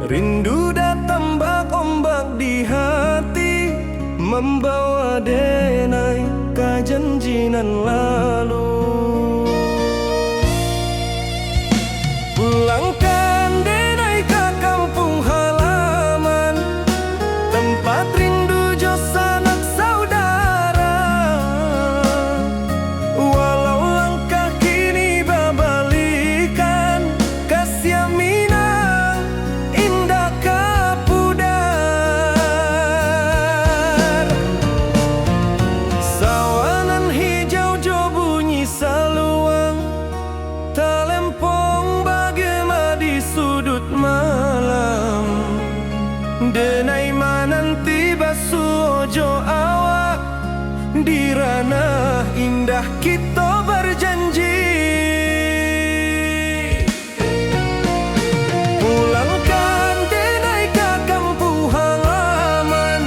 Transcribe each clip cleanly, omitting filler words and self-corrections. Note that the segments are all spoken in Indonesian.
Rindu datang ombak di hati, membawa denai kejanjian lalu. Pulangkan denai ke kampung halaman, tempat rindu jo sanak saudara. Walau langkah kini babalikan, kasih Minang indah kapudar. Sawanan hijau jo bunyi saluang, talempong bagema di sudut malam. Denai mananti basuh ojo awak, di ranah indah kita berjanji. Pulangkan denai ke kampung halaman,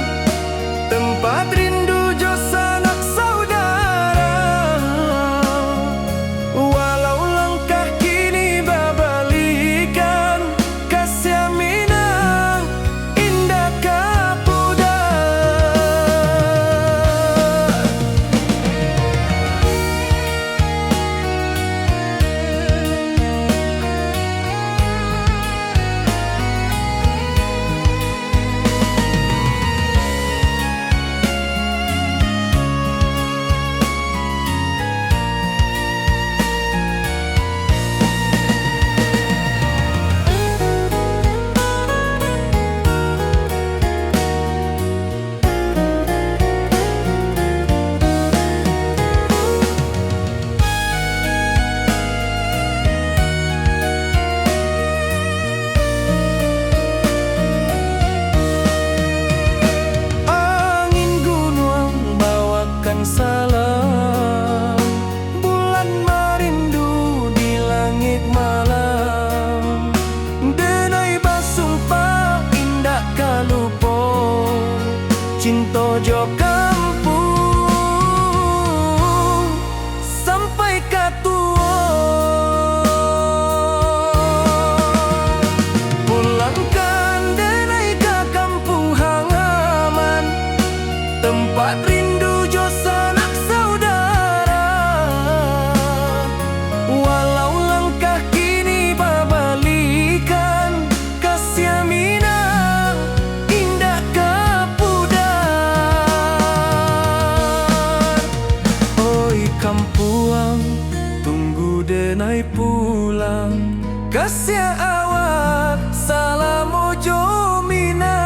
tempat rindu jo sanak saudara. Walau langkah kini babalikan, kasih Minang indah kapudar. Angin gunung bawakan salam, bulan merindu di langit malam. Denai basumpah indah kalupo, cinta jo kampung sampai katua. Pulangkan denai ke kampung halaman, tempat rindu jo sanak saudara. Walau langkah kini babalikan, kasih Minang indah kapudar. Oi kampuang, tunggu denai pulang, kasih awak salam ojo Minang.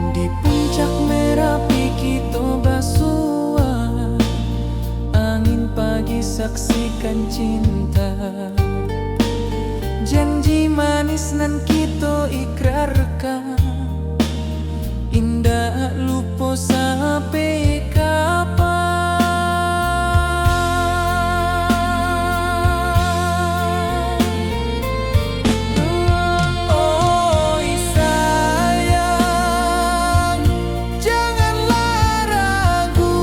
Di puncak Merapi kita basua, angin pagi saksikan cinta. Janji manis nan kita ikrarkan, indah lupa sampai kapan. Oi sayang, janganlah ragu.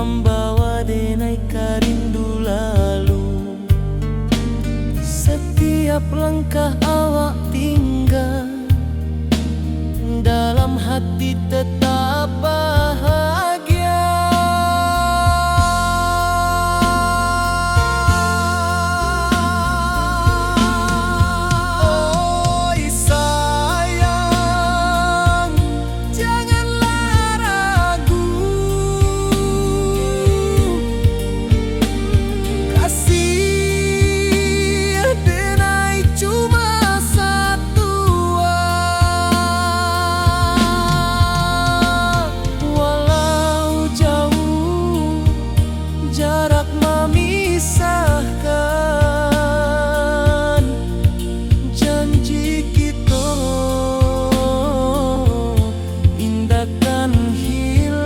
membawa denai rindu lalu. Setiap langkah awak tinggal, dalam hati tetap bahagia. Oi sayang, janganlah ragu, kasih denai cuma satu. Walau jauh jarak memisahkan, janji kita indahkan hilang.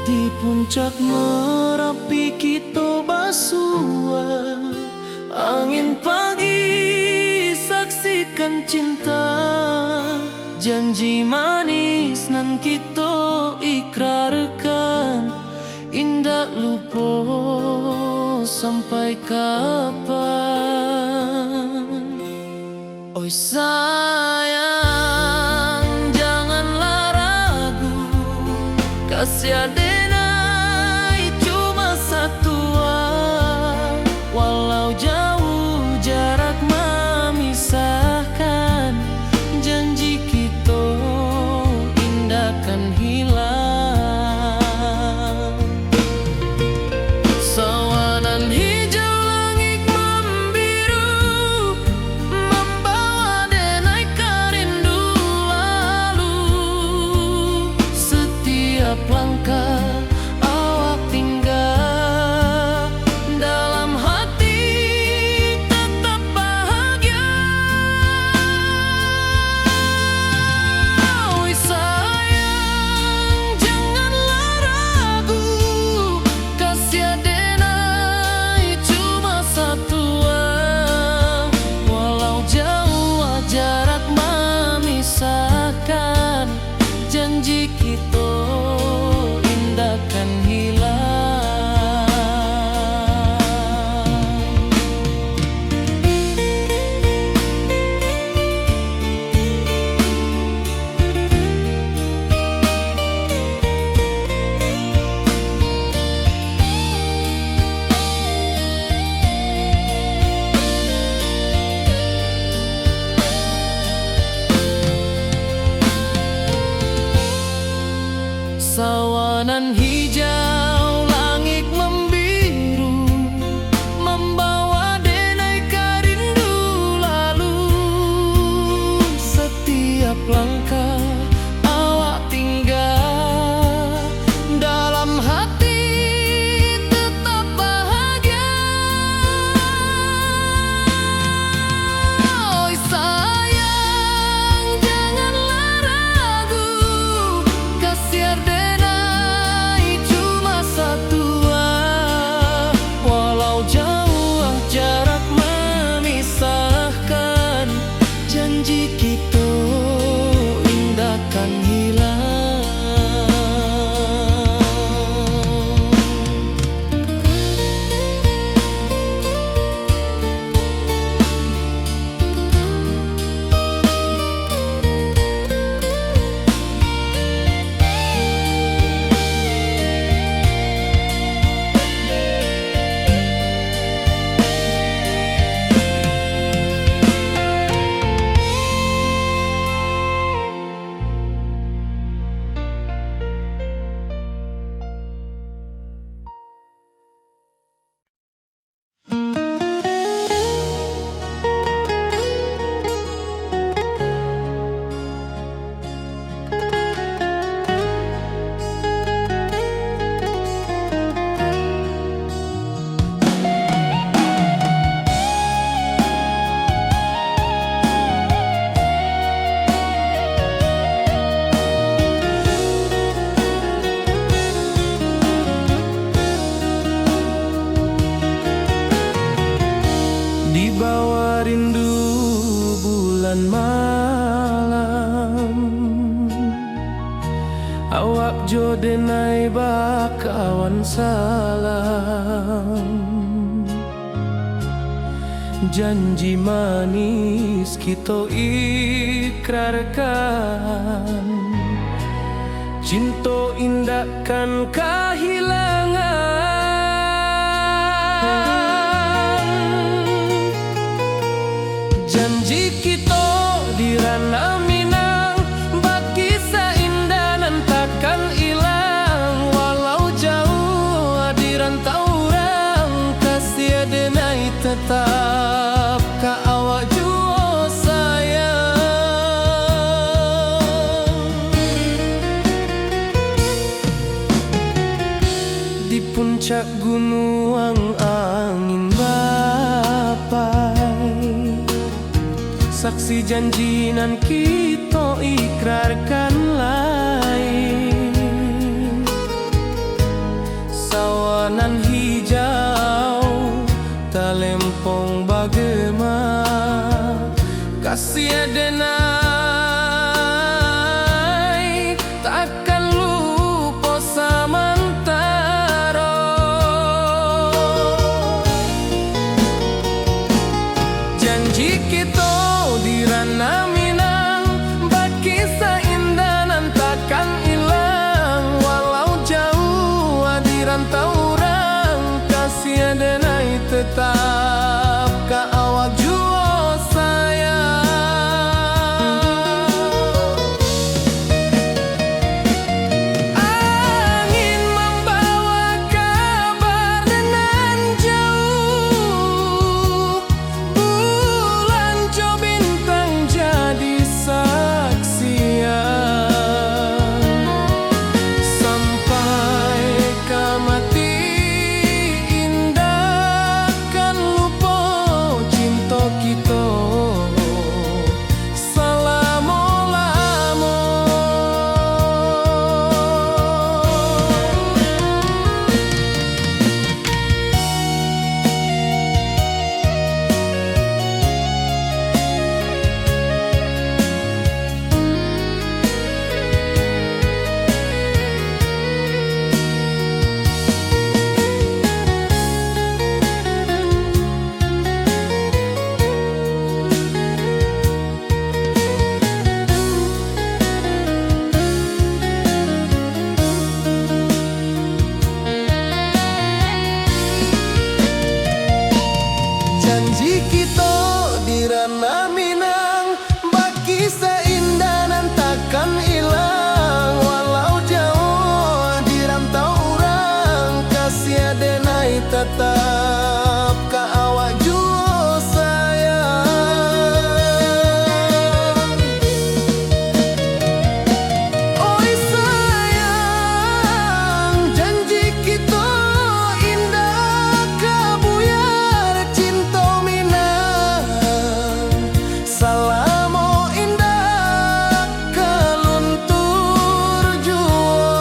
Di puncak Merapi kita bersua, angin pagi saksikan cinta, janji manis nan kita ikrarkan, indah lupa sampai kapan. Oi sayang, janganlah ragu, kasih denai cuma satu. Walau jauh jarak memisahkan, janji kita indahkan hilang. Sawanan hijau langit membiru, membawa denai rindu lalu. Setiap langkah awak tinggal, dalam hati tetap bahagia. Oi sayang, janganlah ragu, kasih denai cuma satu. Walau jauh jarak memisahkan, janji kita indahkan hilang. Sawanan hijau langit membiru, membawa denai rindu lalu. Setiap langkah awak tinggal, dalam hati tetap bahagia. Oi sayang, janganlah ragu, kasih denai cuma denai bakawan salam. Janji manis kita ikrarkan, cinta indahkan kehilangan. Janji kita di ranah Minang, baki seindah nan takkan hilang. Walau jauh di rantau orang, kasih denai tetap ka awak jua sayang. Di puncak gunung angin bapai, saksi janji nan kita ikrarkan lain. Sawanan hijau talempong bagema, kasih denai takkan lupa samantara. Janji kita di ranah Minang, baki seindah nan takkan hilang. Walau jauh di rantau orang, kasih denai tetap ka awak jua sayang. Angin membawa kabar nan jauh, bulan jo bintang jadi saksian. Sampai ke mati indahkan lupa cinta kita selama-lama. Janji kita di ranah Minang, baki seindah nan takkan hilang. Walau jauh di rantau orang, kasih denai tetap ka awak jua sayang. Oi sayang, janji kita indah kabuyar cinta Minang. Salamo indah keluntur jua.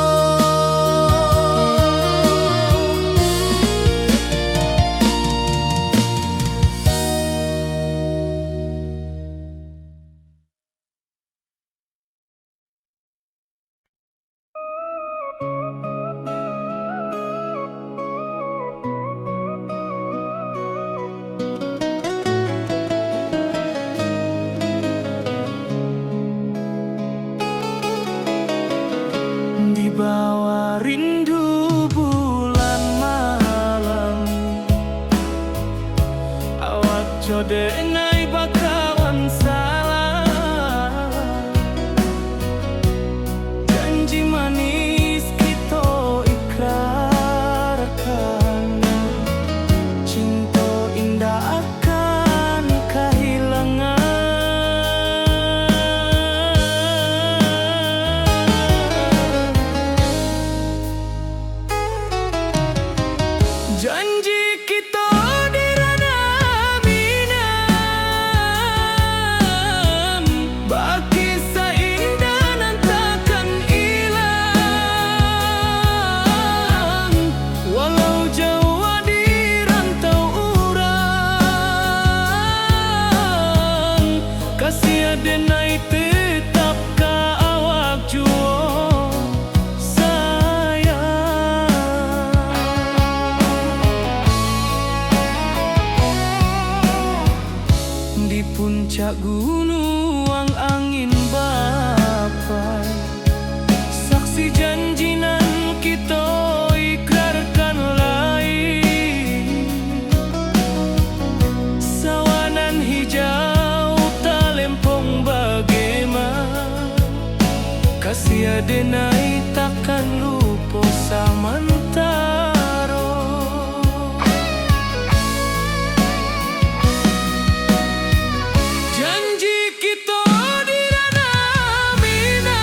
Di bawah rindu bulan malam, awak jo denai bakawan salam. Janji manis kita ikrarkan, cinta indah akan kehilangan. Janji kita di ranah Minang, baki seindah nan takkan hilang. Walau jauh di rantau orang, kasih denai tetap ka awak jua sayang. Kasih denai takkan lupa samantaro. Janji kita di ranah Minang,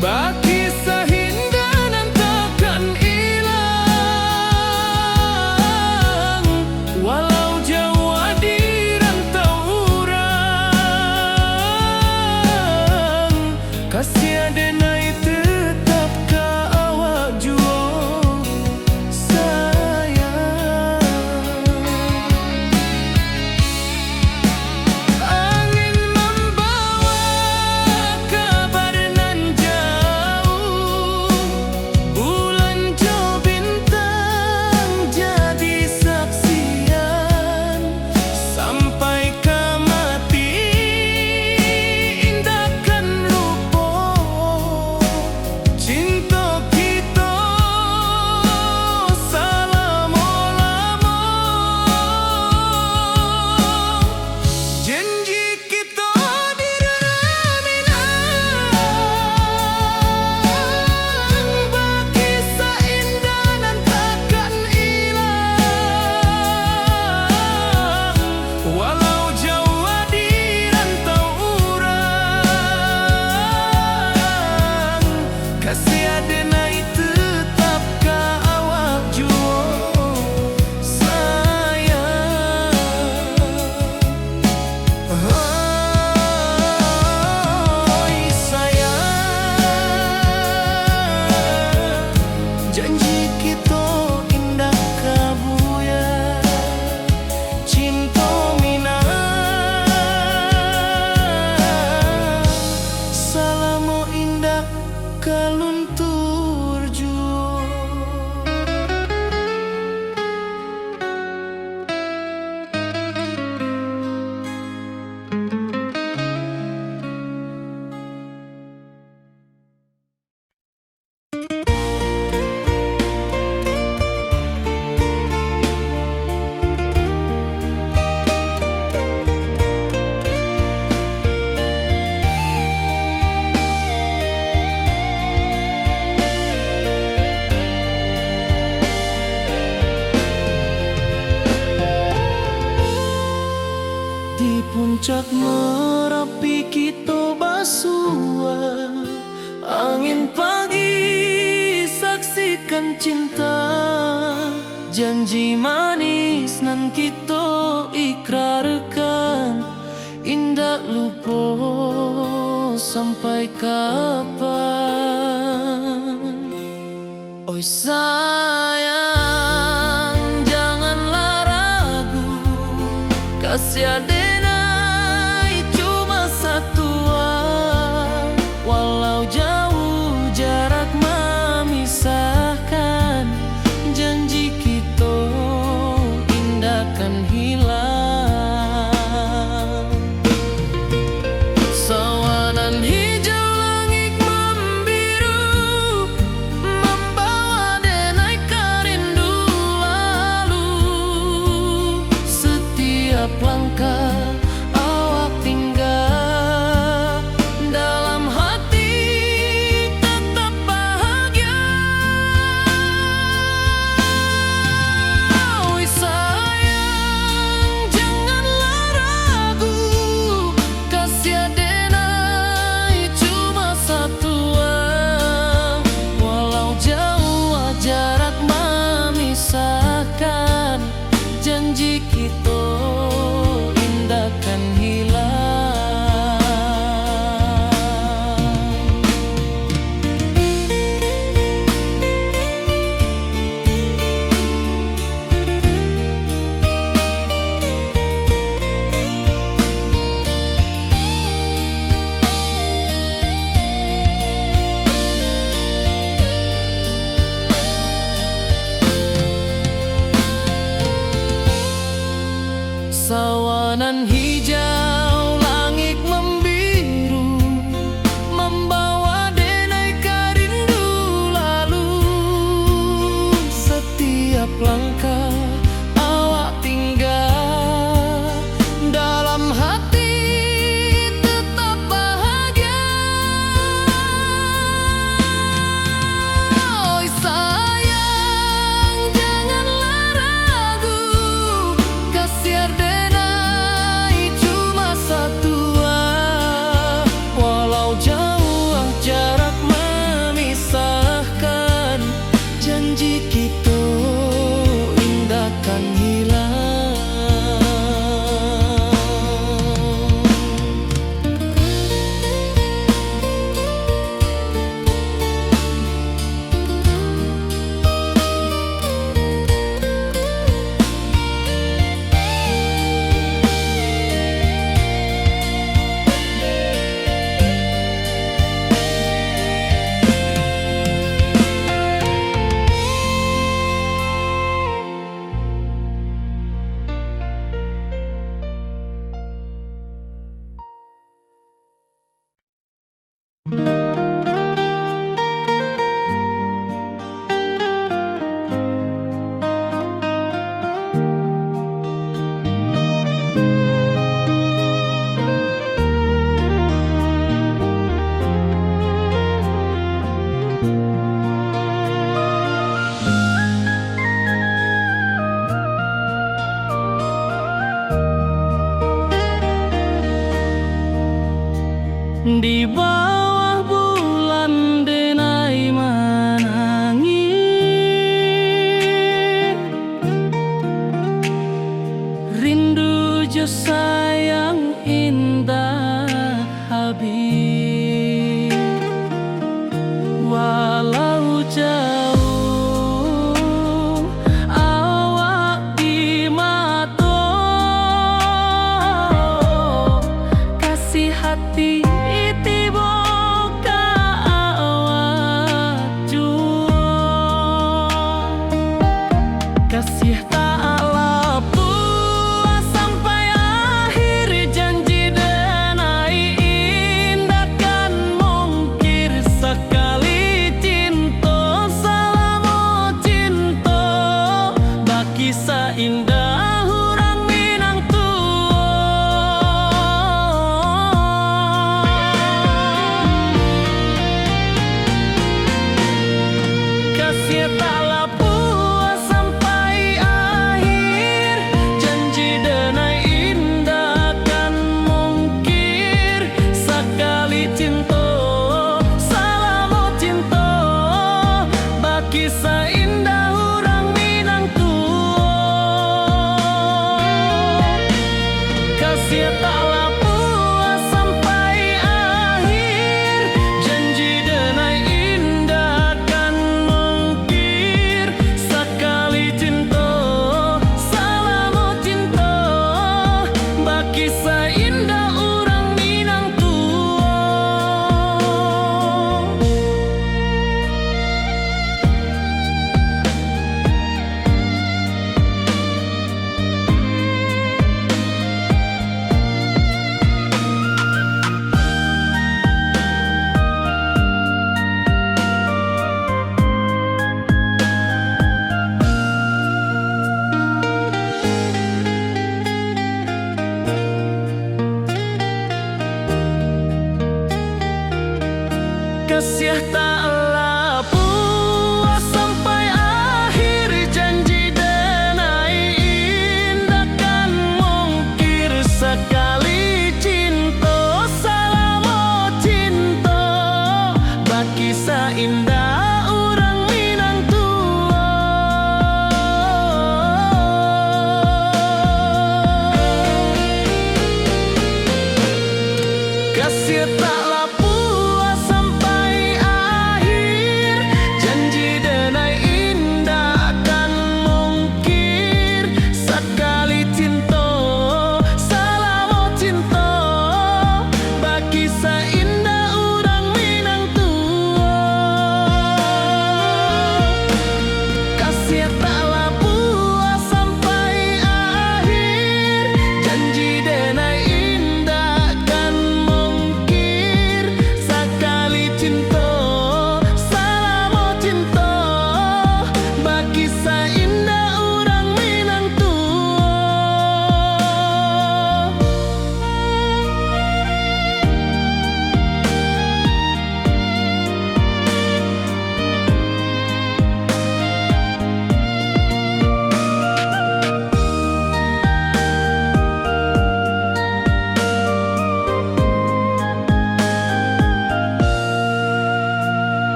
baki sahindanan takkan hilang. Walau jauh di rantau urang, kasih denai tetap ka awak jua sayang. Angin membawa kabar nan jauh, bulan jauh bintang jadi saksian. Sampai ke mati indahkan lupa cinta kita selama-lama. Janji kita di ranah Minang, baki seindah nan takkan hilang. Walau jauh di rantau urang, kasih denai tetap ka awak jua sayang. Oi sayang, janji kita indah kabuya cinta Minang, selama indah kaluntur jua. Di puncak Merapi kita basua, angin pagi saksikan cinta. Janji manis nan kita ikrarkan, indah lupa sampai kapan. Oi sayang, janganlah ragu, kasih denai cuma satu. Walau jauh jarak memisahkan, janji kita indahkan hilang. Sawanan hijau langit membiru, membawa denai karindu lalu. Setiap langkah awak tinggal, dalam hati tetap bahagia. Oi sayang, janganlah ragu, kasih denai cuma satu. Walau jauh jarak memisahkan, janji kita indahkan hilang. Sawanan hijau langit membiru, membawa denai karindu lalu. Setiap langkah awak tinggal, dalam hati tetap bahagia. jauh awak di mato, kasih hati tiba ka awak jua, kasih tak lapua sampai akhir janji denai indah kan mungkir sekali cinta selama cinta baki seindah hurang Minang kasih tak lapua sampai akhir janji denai indah kan mungkir sekali cinta selama cinta baki seindah hurang Minang kasih tak lapua sampai akhir janji denai indah kan mungkir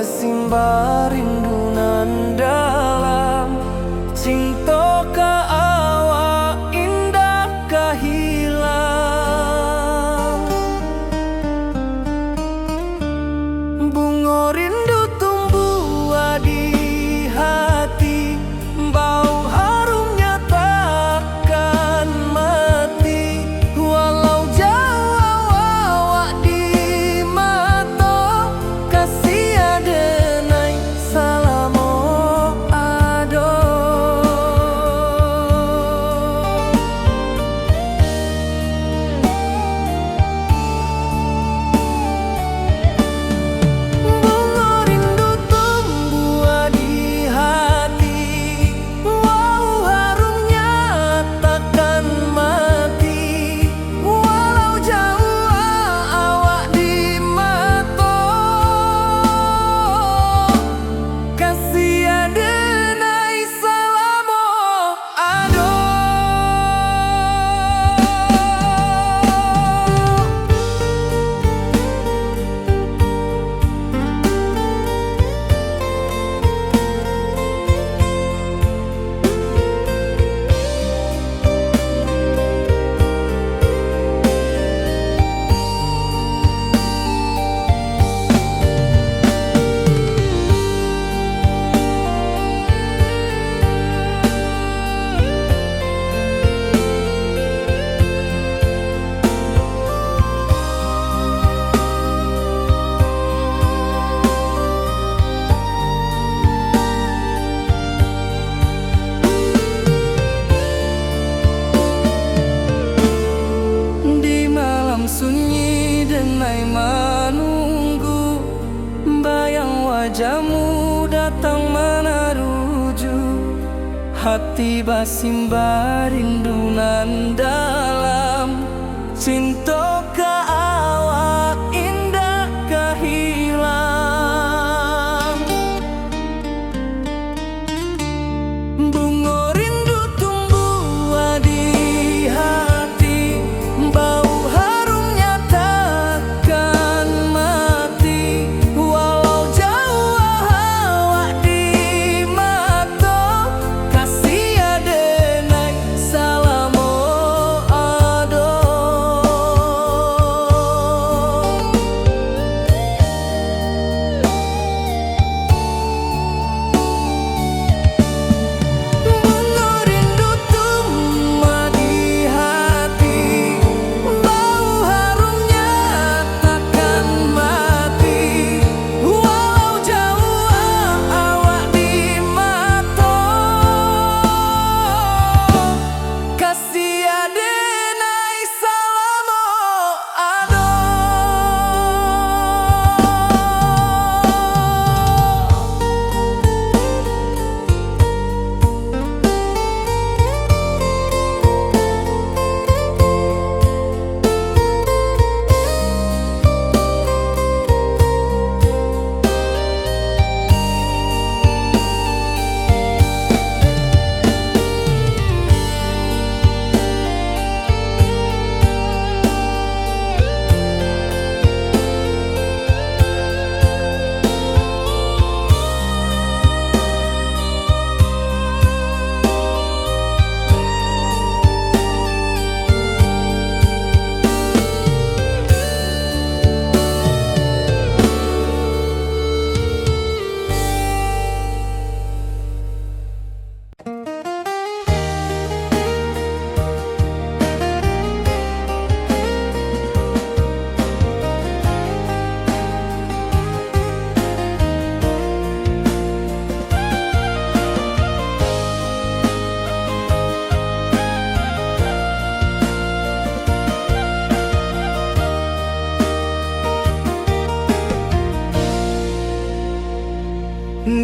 basimba rindu nan dalam, cinta ka awak indah ka hilang. Bunga rindu tumbuh di hati, bau harumnya takkan mati. Walau jauh awak di mata, kasih adenai salamo ado. Bunga rindu tumbuh di hati, bau harumnya takkan mati. Walau jauh awak di mata, kasih adenai salamo ado. Di malam sunyi denai menunggu, bayang wajahmu datang meneruju. Hati basimba rindu nan dalam, cinta ka awak indah ka hilang. Bunga rindu tumbuh di hati, bau harumnya takkan mati. Walau jauh awak di mata, kasih adenai salamo ado. Bunga rindu tumbuh di hati, bau harumnya takkan mati. Walau jauh awak di mata, kasih adenai salamo ado.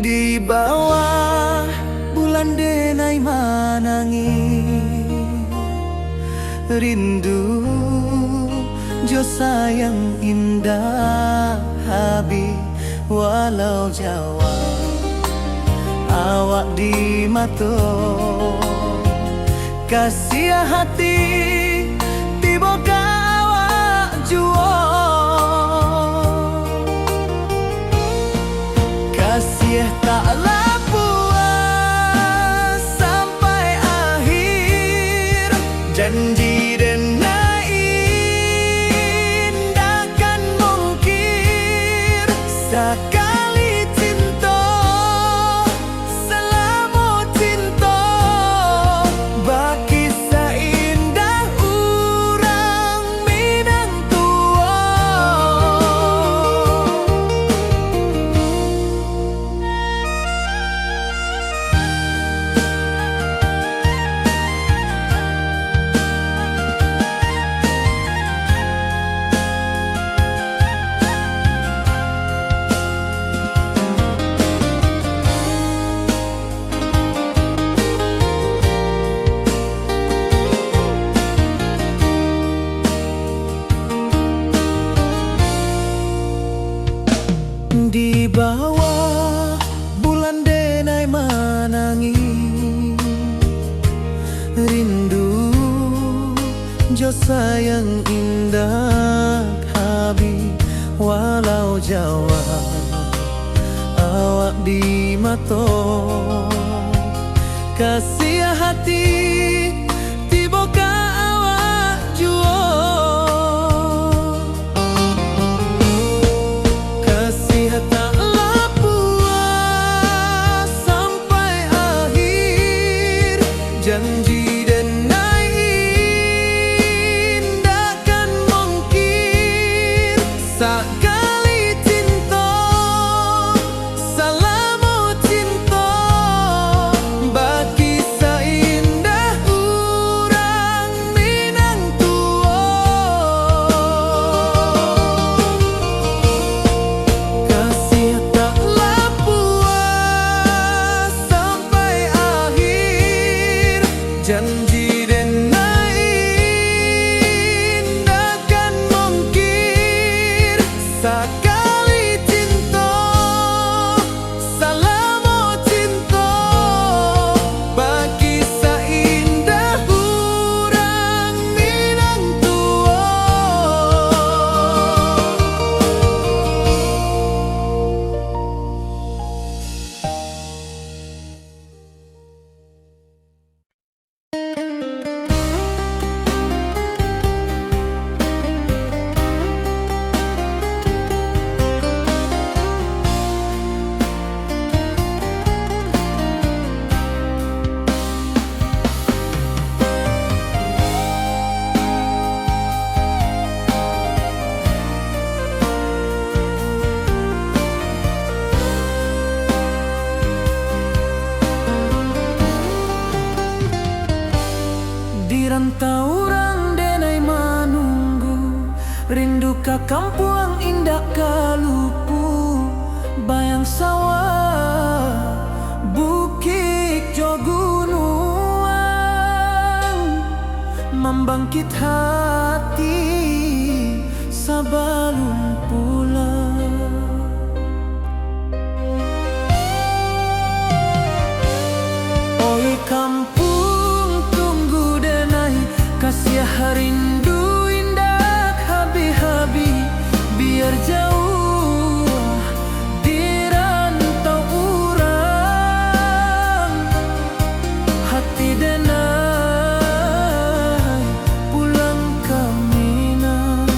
Di bawah bulan denai manangi, rindu jo sayang indah habi. Walau jauh awak di mata, kasih hati tiba ka awak jua. bawah bulan denai manangi rindu jo sayang indah habi walau Jawa awak di mato kasih hati tiboka awak juo kasih tak lapuas sampai akhir janji denai indahkan mungkin sekali cinta salamu cinta bagi seindah urang Minang tua kasih tak lapuas sampai akhir janji denai indahkan mungkin sekali cinta salamu cinta bagi seindah urang Minang tua. Di rantau orang denai manunggu rindu ka kampung indah kalupu bayang sawah bukit jo gunung membangkit hati sebelum pulang. Oi kampung tunggu denai kasih rindu indah habi-habi biar jauh di rantau urang hati denai pulang ke Minang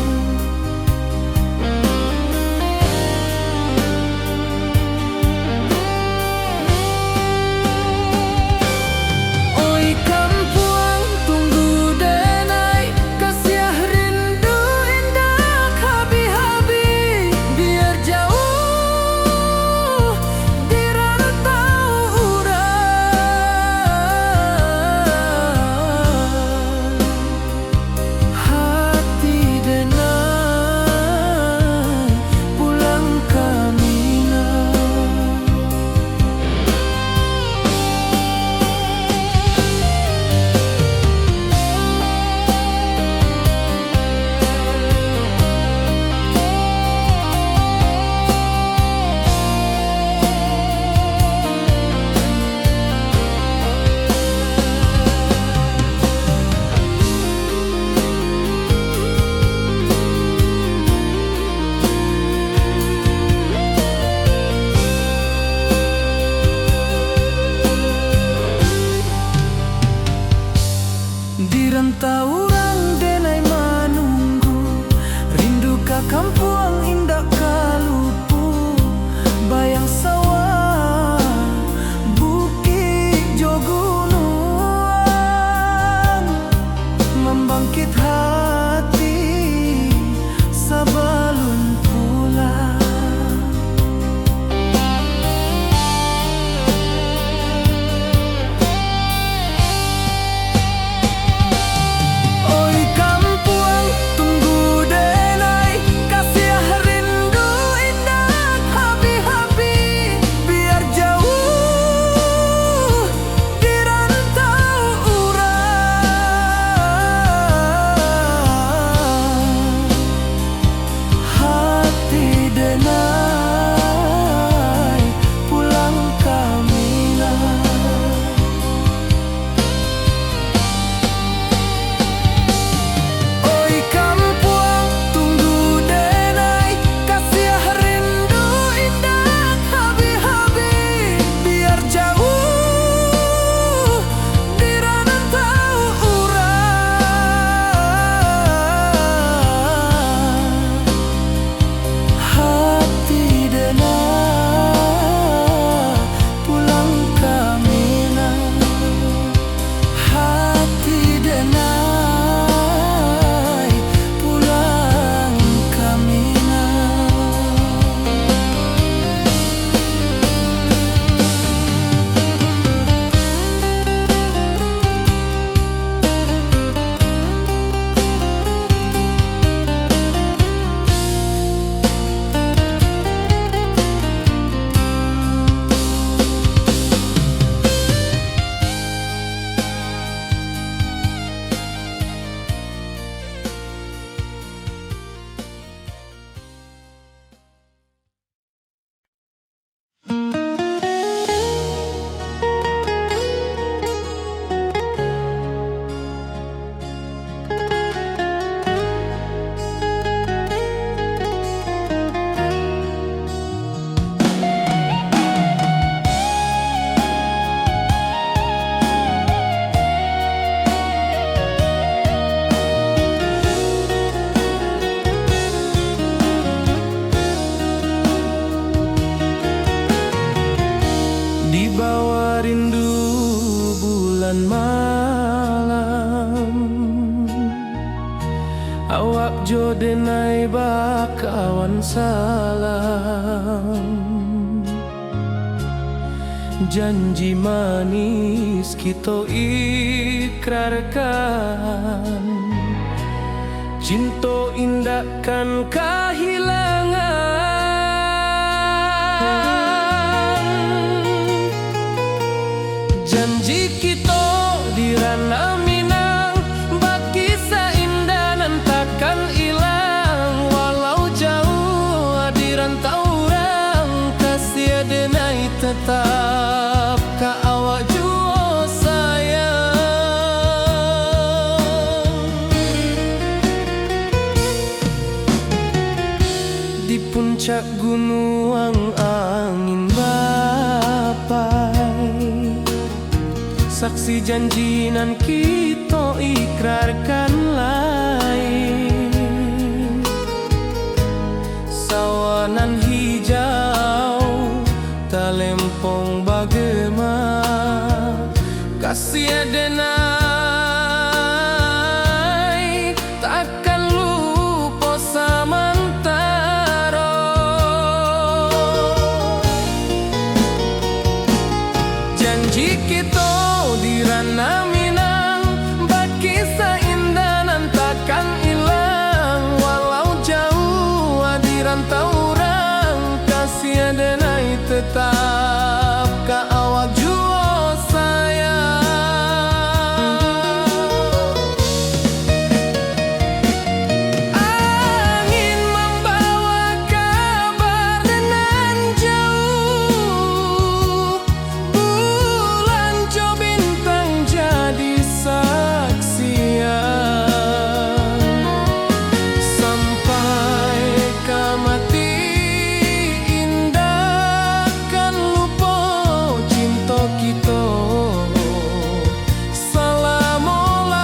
ucapan salam, janji manis kita ikrarkan, cinta indahkan kehilangan. Janji kita di ranah Minang, bagi seindah nan takkan hilang. Walau jauh di rantau orang, kasih denai tetap ka awak jua sayang. Di puncak gunung angin bapai, saksi janji nan kita ikrarkan lain. Sawanan hijau talempong bagema, kasih denai takkan lupa samantara. Janji kita di ranah Minang, bagi seindah nan takkan hilang. Walau jauh di rantau orang, kasih denai tetap ka awak jua sayang. Angin membawa kabar nan jauh, bulan jo bintang jadi saksian. Sampai ke mati indah kan lupa cinta kita selama-lama.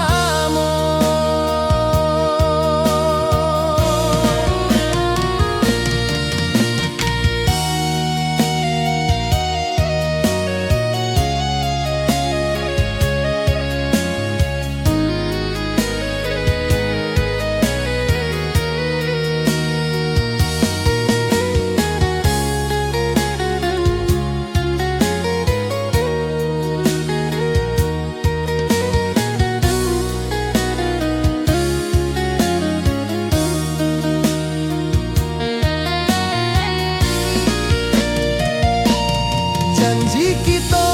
Janji kita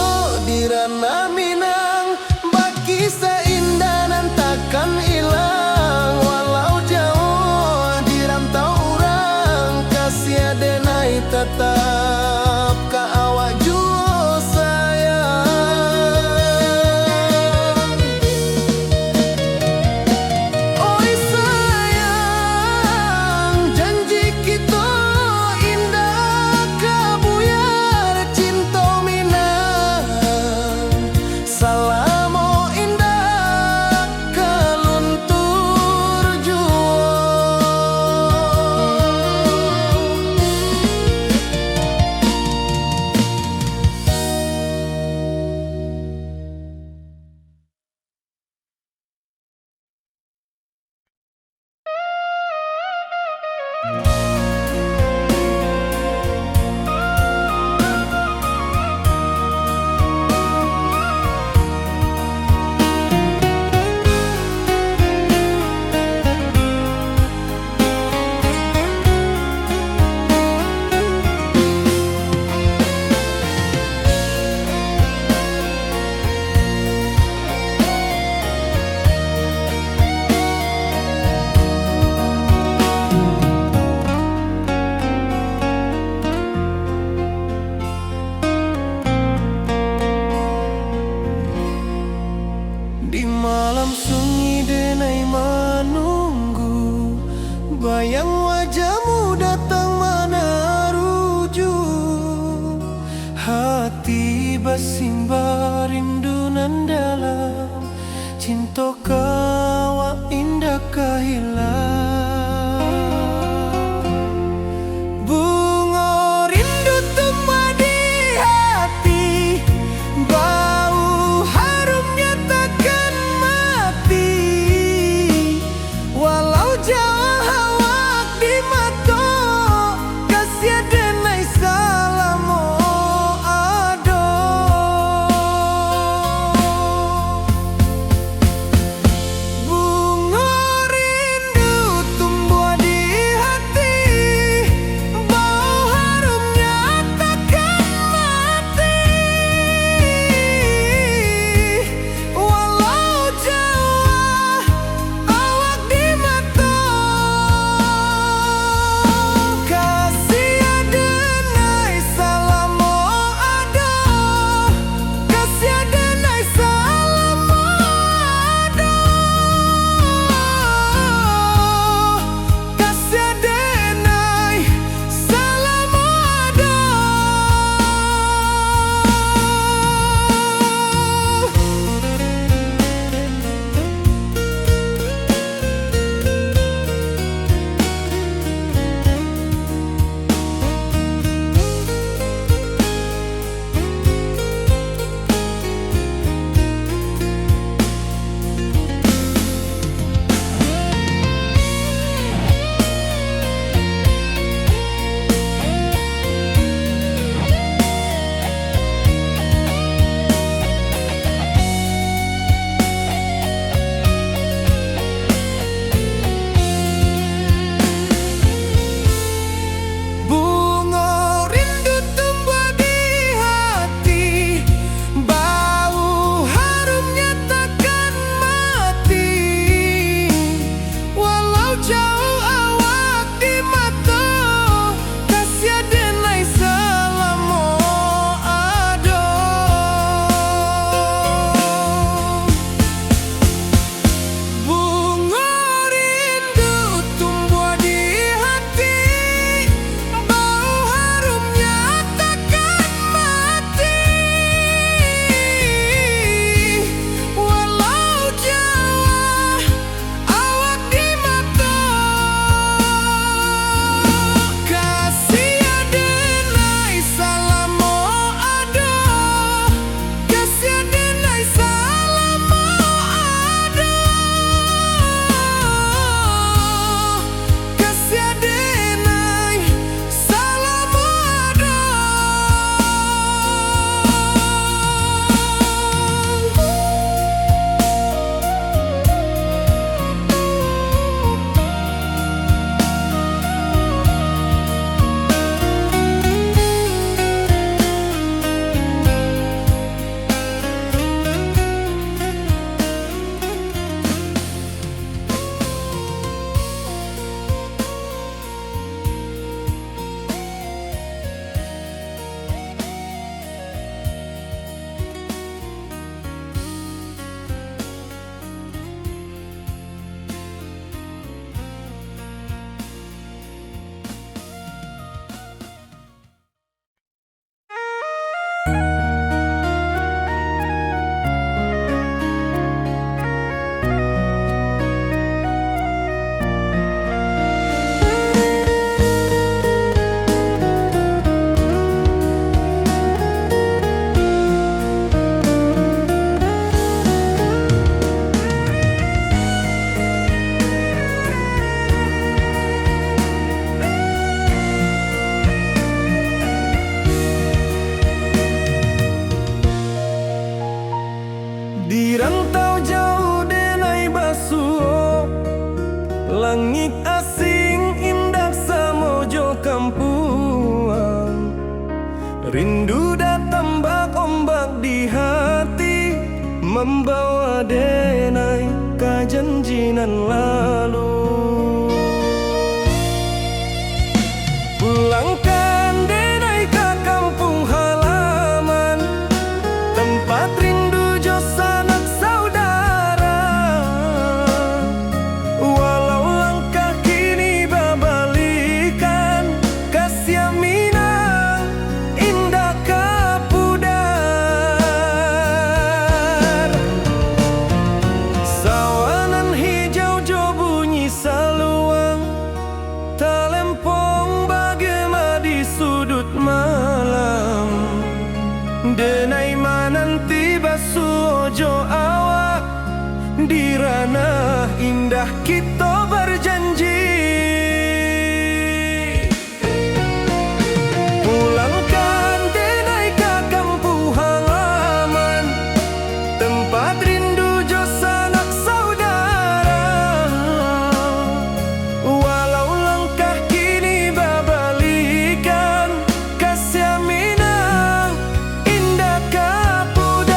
di ranah Minang, bagi seindah nan takkan hilang. Walau jauh di rantau orang, kasih denai tetap ka awak jua sayang. Oi sayang, janji kita indah kabuyar cinta Minang. Salamo indah keluntur jua. Di malam sunyi denai menunggu, bayang wajahmu datang meneruju. Hati bersimbar rindu nan dalam, cinta kau indah kehilang. Bunga rindu tumbuh di hati, bau harumnya takkan mati. Walau jauh awak di mata, Rindu datang bak ombak di hati, membawa denai kejanjian lalu. Pulangkan denai ke kampung halaman, tempat rindu jo sanak saudara. Walau langkah kini babalikan, kasih minang indah kapudar. Sawanan hijau jo bunyi saluang, talempong bagema di sudut malam. Denai mananti basuh ojo awak, di ranah indah kita berjanji. Pulangkan denai ke kampung halaman, tempat rindu jo sanak saudara. Walau langkah kini babalikan, kasih minang indah kapudar.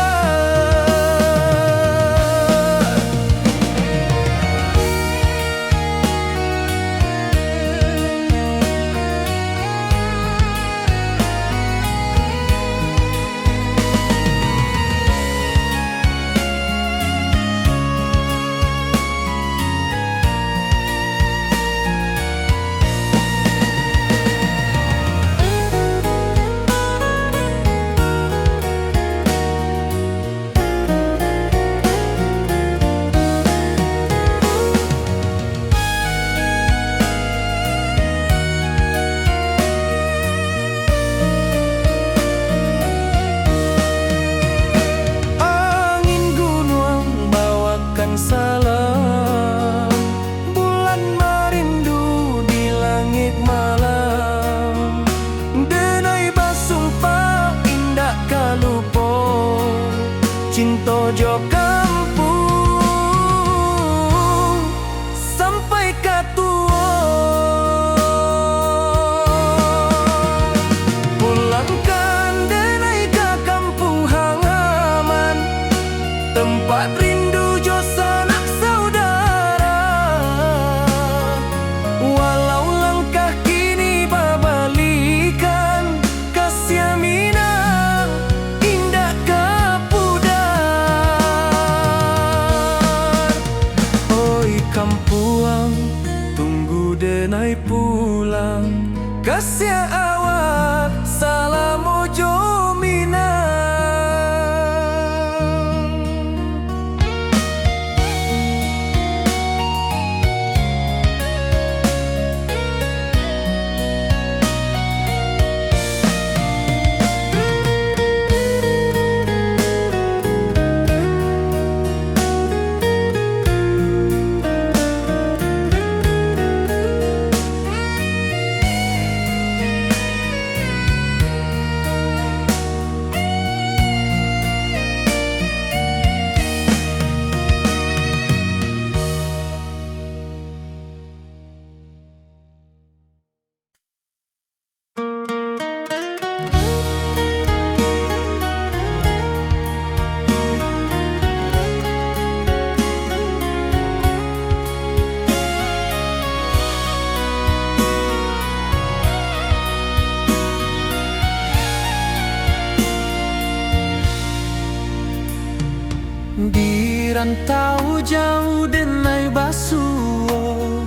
Angin gunung bawakan salam, bulan merindu di langit malam. Denai basumpah indah kalupo, cinta jo kampung sampai katua. Pulangkan denai ke kampung halaman, tempat rindu jo sanak saudara. Walau langkah kini babalikan, kasih minang indah kapudar. Oi kampuang, tunggu denai pulang, kasih awak salam ojo minang. Di rantau jauh denai basuh,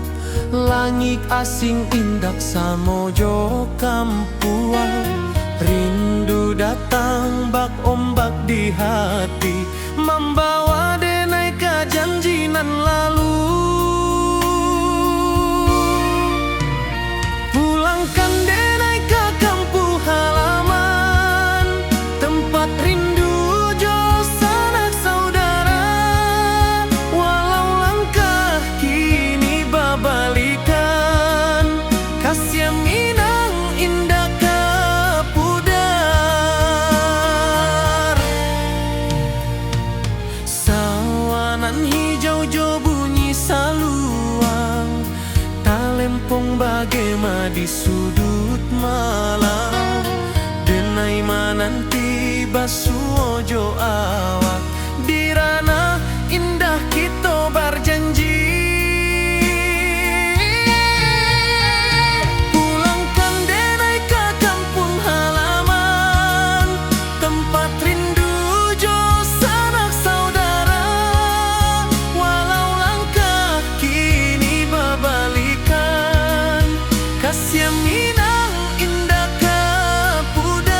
langit asing indak samojo kampuang. Rindu datang bak ombak di hati, membawa denai kejanjian lalu. Pulangkan denai ke kampung halaman, tempat rindu jo sanak saudara. Walau langkah kini babalikan, kasih minang indah kapudar. Sawanan hijau jo bunyi saluang, talempong bagema di sudut malam. Denai nanti basuojo awak di ranah indah kita berjanji. Pulangkan denai ke kampung halaman, tempat rindu jo sanak saudara. Walau langkah kini berbalikan, kasih Minang indah ke pudar.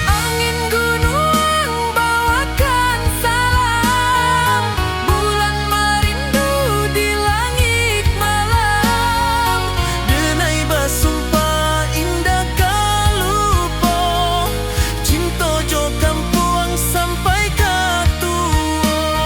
Angin gunung bawakan salam, bulan merindu di langit malam. Denai basumpah indah kalupo, cinta jo kampung sampai ke tua.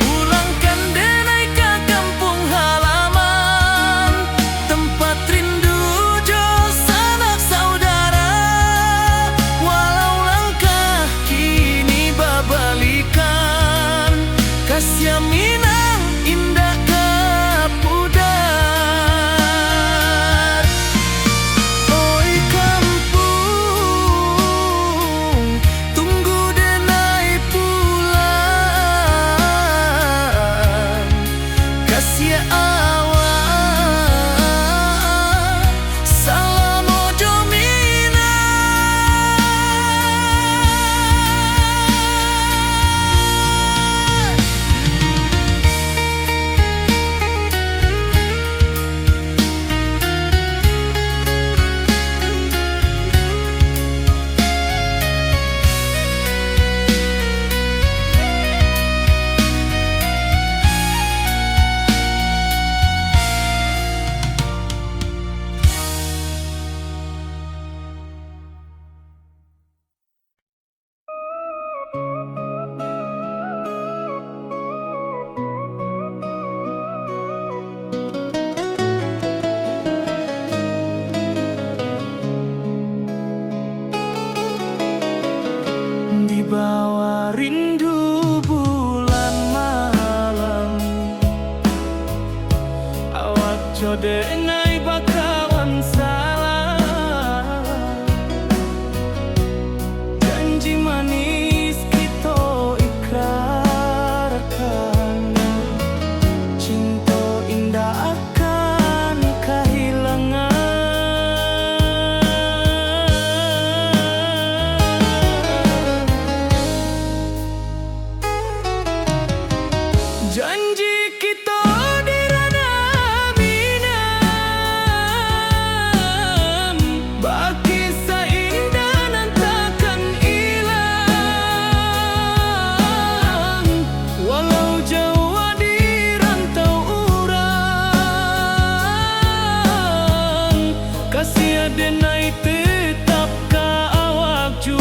Pulangkan denai ke kampung halaman, tempat rindu jo sanak saudara. Walau langkah kini berbalikan, kasih Minang indah ke pudar. Oi kampung, tunggu denai pulang, kasih awak salam ojo Minang. Di bawah rindu bulan malam, awak jo denai bakawan salam. Janji manis kita ikrarkan, cinta indah akan kehilangan. Janji kita di ranah Minang, baki seindah nan takkan hilang. Walau jauh di rantau urang, kasih denai tetap ka awak juo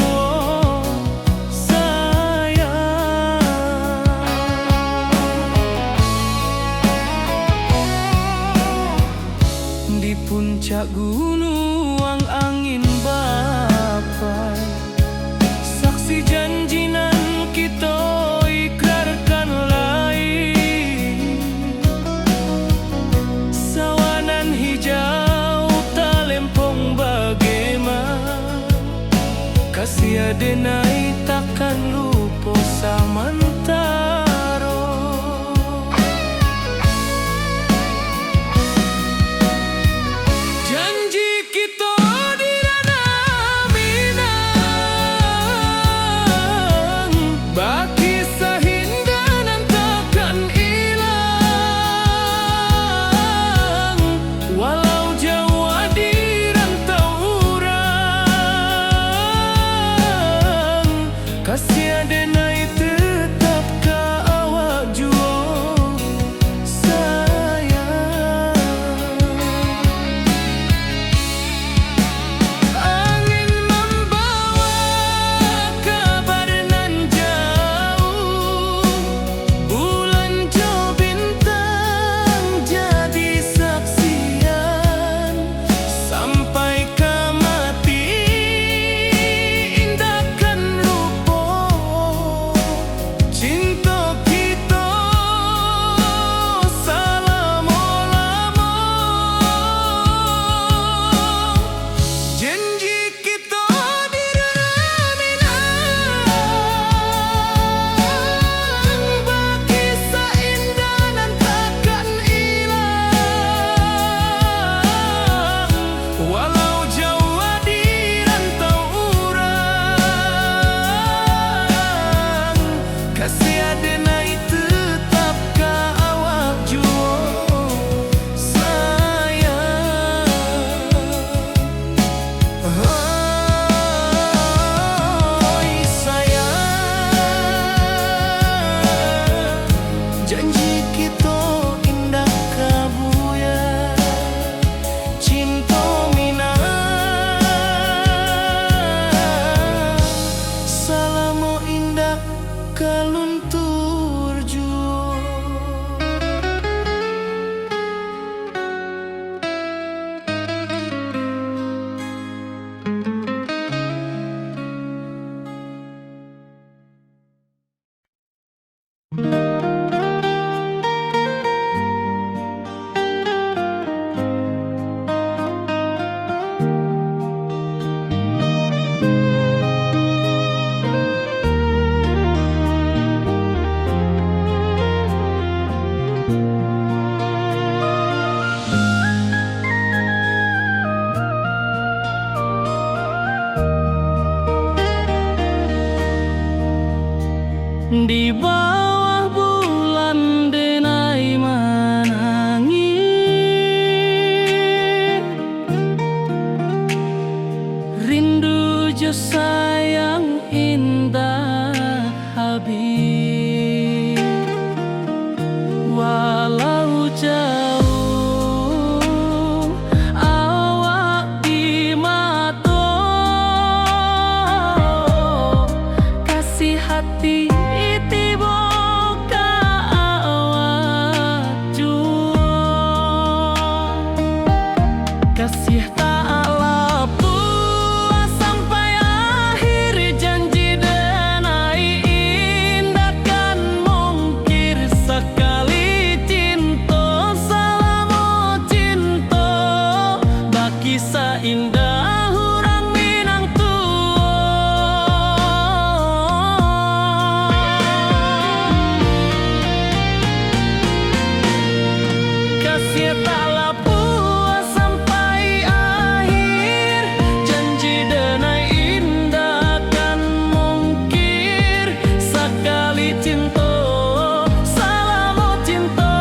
di puncak gunung angin bapai, saksi janji nan kita ikrarkan lain. Sawanan hijau talempong bagaimana, kasih denai takkan lupa samantara. Janji kita di ranah Minang, baki sahinda nan takkan hilang. Walau jauh di rantau urang, Di bawah bulan denai menangi, rindu jo sayang indah habis. Walau jauh awak di mata, kasih hati tiba ka awak jua. Kasih tak lepas sampai akhir, janji denai indah kan mungkir. Sekali cinta selama cinta, baki seindah orang Minang tua. Kasih tak lepas sampai akhir, janji denai indah kan mungkir. Sekali cinta selama cinta,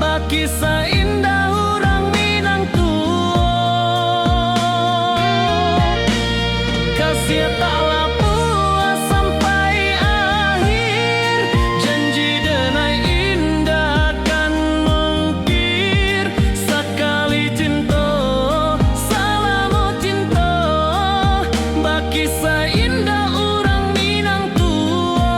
baki seindah orang Minang tua. Kasih tak lepas sampai akhir, janji denai indah kan mungkir. Sekali cinta selama cinta, baki seindah orang Minang tua.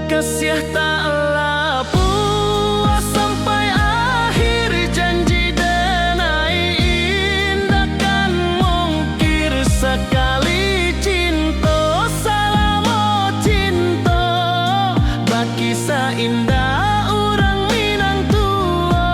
Kasih tak lepas sampai akhir, janji denai indah kan mungkir. Sekali cinta selama cinta, baki seindah orang Minang tua.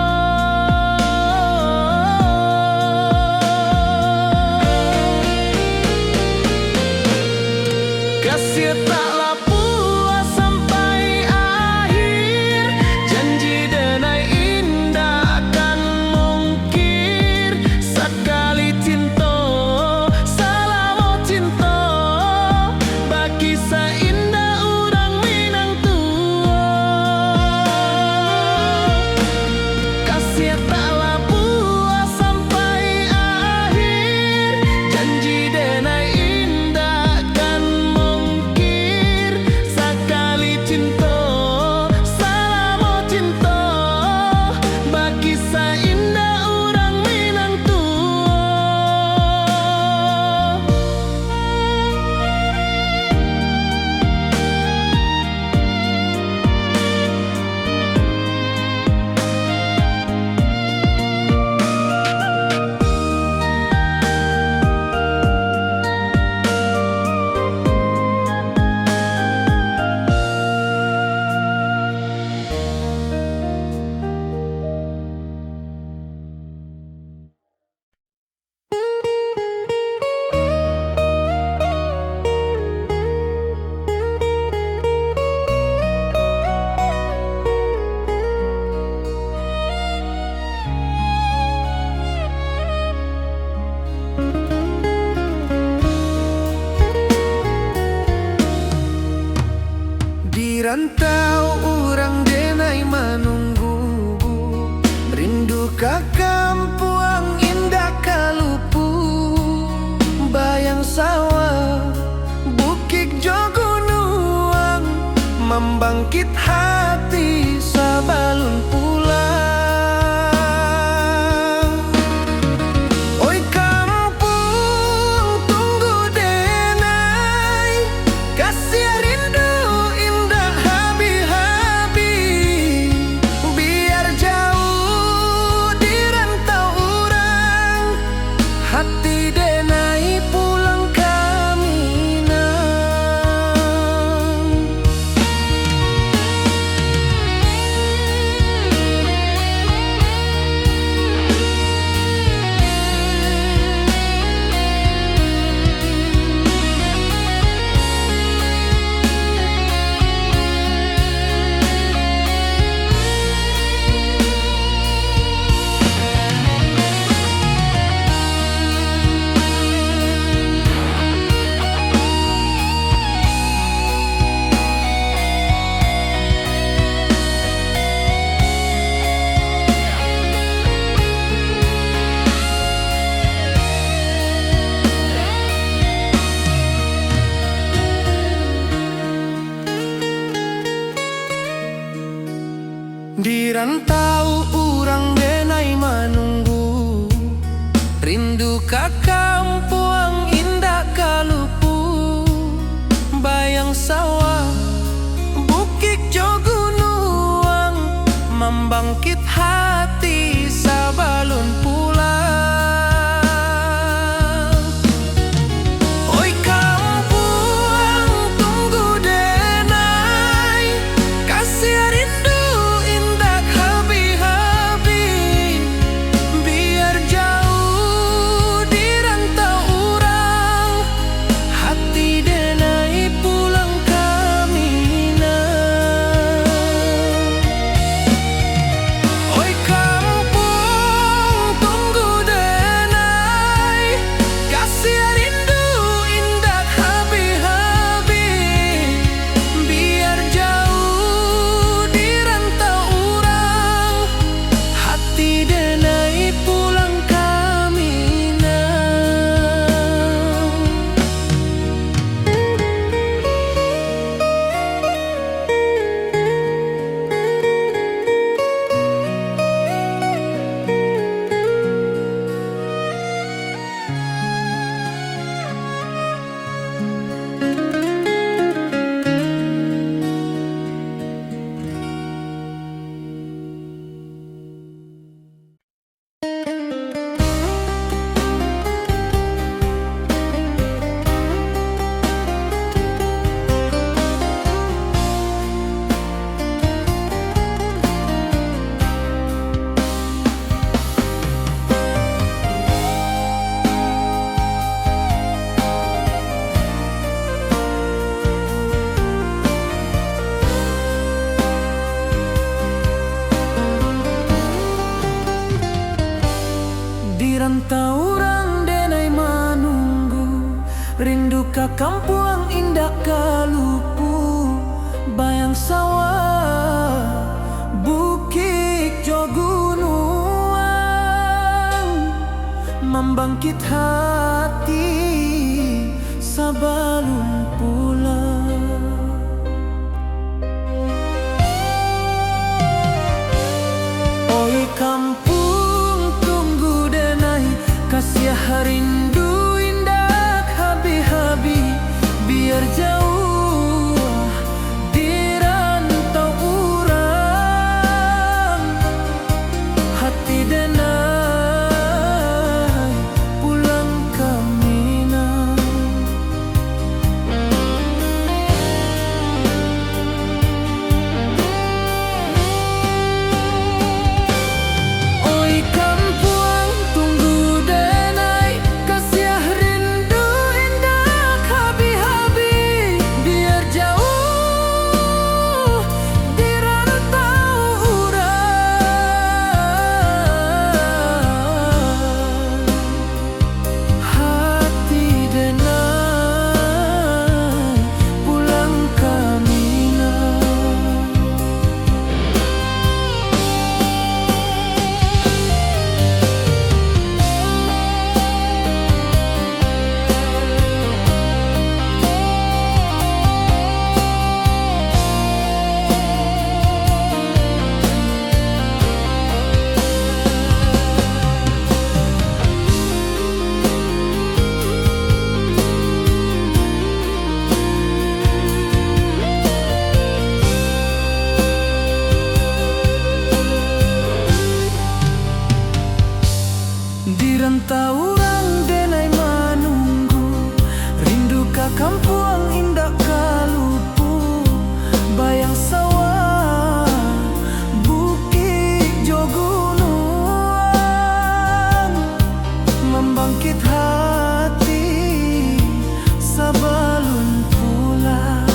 Kasih tak lepas sampai akhir, janji denai indah kan mungkir. Sekali cinta selama cinta, baki seindah orang Minang tua. Kasih tak lepas sampai akhir, janji denai indah kan mungkir. Sekali cinta selama cinta, baki seindah orang Minang tua. Di rantau orang denai menunggu, rindu ka kampuang indah kalupu. Bayang sawah bukit jo gunung, membangkit hati sabalun pulang. Oi kampung tunggu denai, kasih rindu indah habi-habi. Biar jauh di rantau orang, hati denai pulang ke Minang. rindu ka kampung indah kalupu, bayang sawah bukit jo gunung, membangkit hati sabalun pulang. Oi kampung tunggu denai, kasih rindu indah habi-habi, biar jauh di rantau urang, hati denai pulang kamina. Oi kampung tunggu denai, kasih rindu indah habi-habi, biar jauh di rantau urang, hati denai pulang kamina. Di rantau urang denai manunggu, rindu ka kampung indah kalupu, bayang sawah bukit jo gunung, membangkit hati sabalun pulang. Oi kampung tunggu denai, kasih rindu indah habi-habi, biar jauh di rantau urang, hati denai pulang kamina. Oi kampung tunggu denai, kasih rindu indah habi-habi, biar jauh di rantau urang, hati denai pulang kamina. Di rantau urang denai manunggu, rindu ka kampung indah kalupu, bayang sawah bukit jo gunung, membangkit hati sabalun pulang.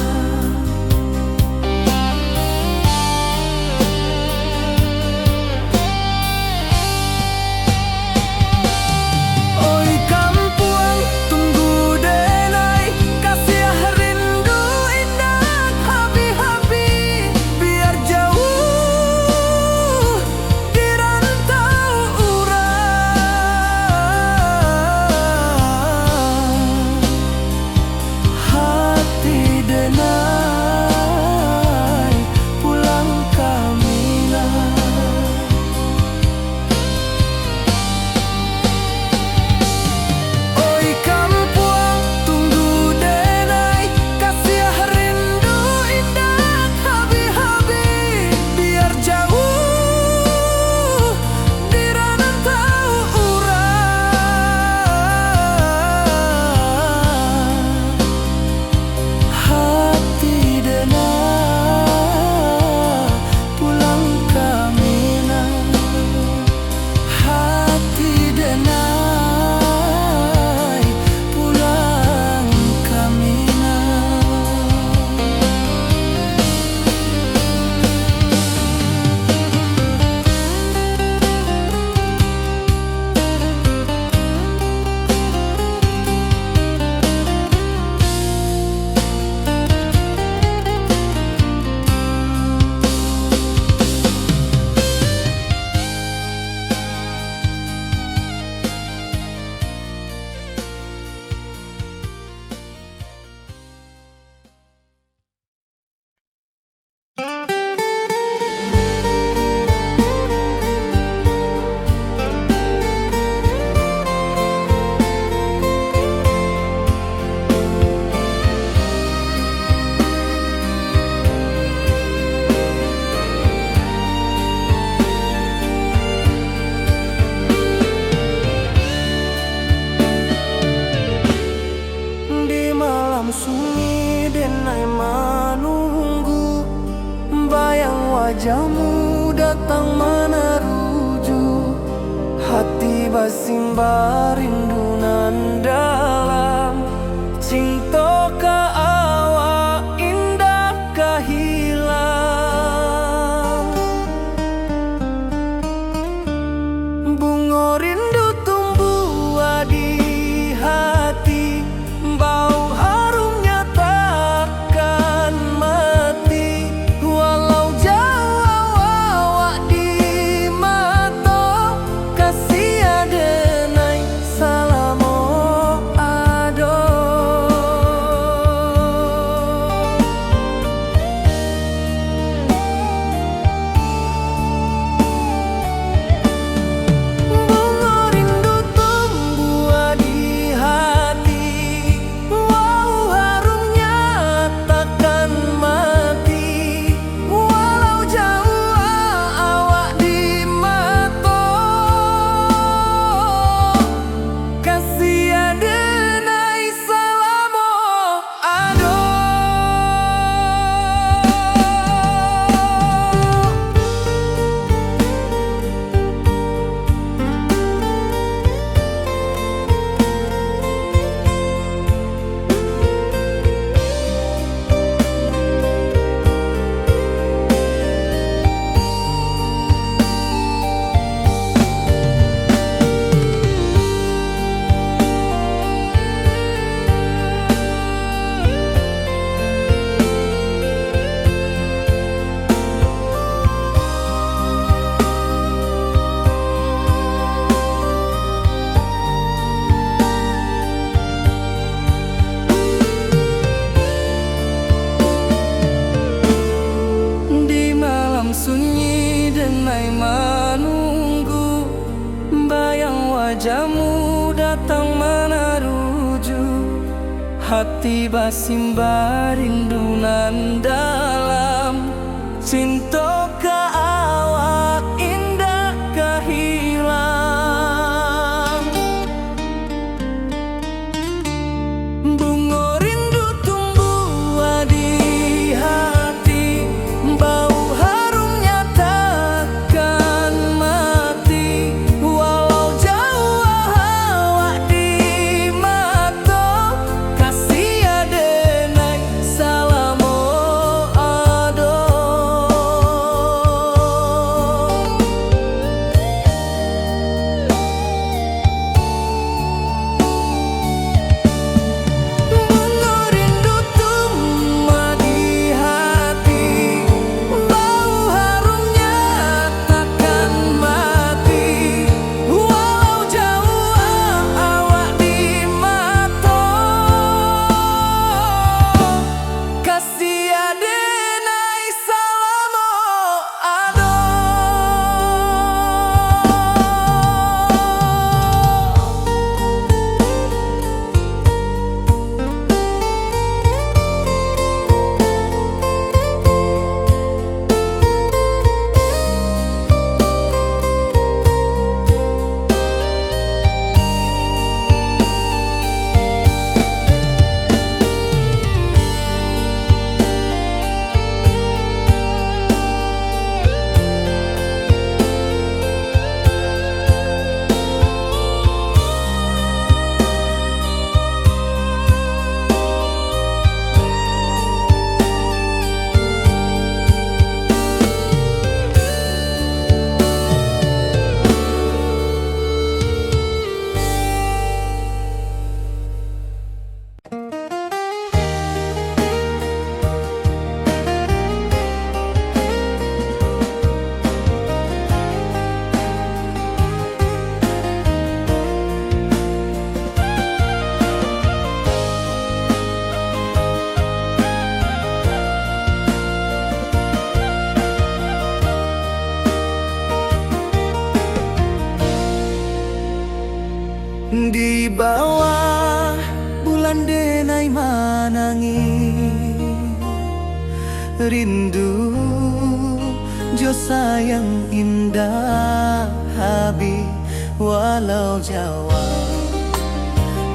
Oi kampung tunggu denai, kasih rindu wajahmu datang meneruju, hati basimba rindu nan dalam. Cinta ka awak indah kahilang. Bunga rindu tumbuh di hati, bau harumnya takkan mati. Walau jauh awak di mata, kasih adenai salamo ado. Bunga rindu tumbuh di hati, wow harumnya takkan mati. Walau jauh awak di mata, kasih adenai salamo ado. Di malam sunyi denai menunggu, bayang wajahmu datang meneruju, hati basimba rindu nan dalam. Cinta ka awak indah kahilang. Bunga rindu tumbuh di hati, bau harumnya takkan mati. Walau jauh awak di mata, kasih adenai salamo ado. Bunga rindu tumbuh di hati, bau harumnya takkan mati. Walau jauh awak di mata, kasih adenai salamo ado. Di bawah bulan denai manangi, rindu jo sayang indah habi. Walau Jawa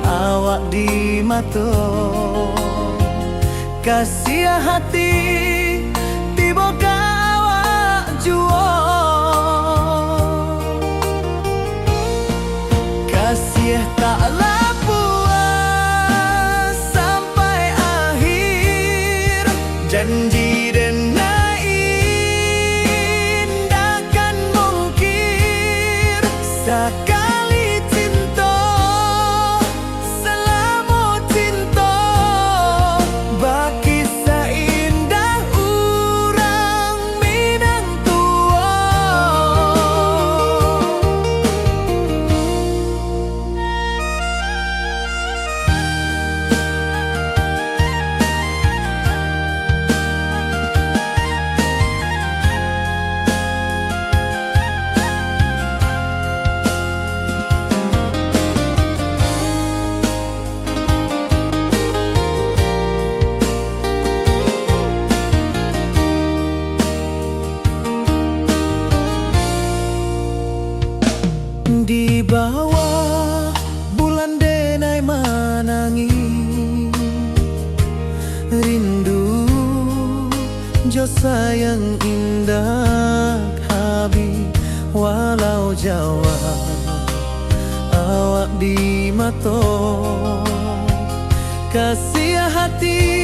awak di mata, kasih hati tiba awak kasih taklah puas sampai akhir. Janji denai indah mungkir sekali cinta selama cinta baki seindah urang Minang tua. Di bawah bulan denai manangi rindu jo sayang indah habi walau jawa awak di mato kasih hati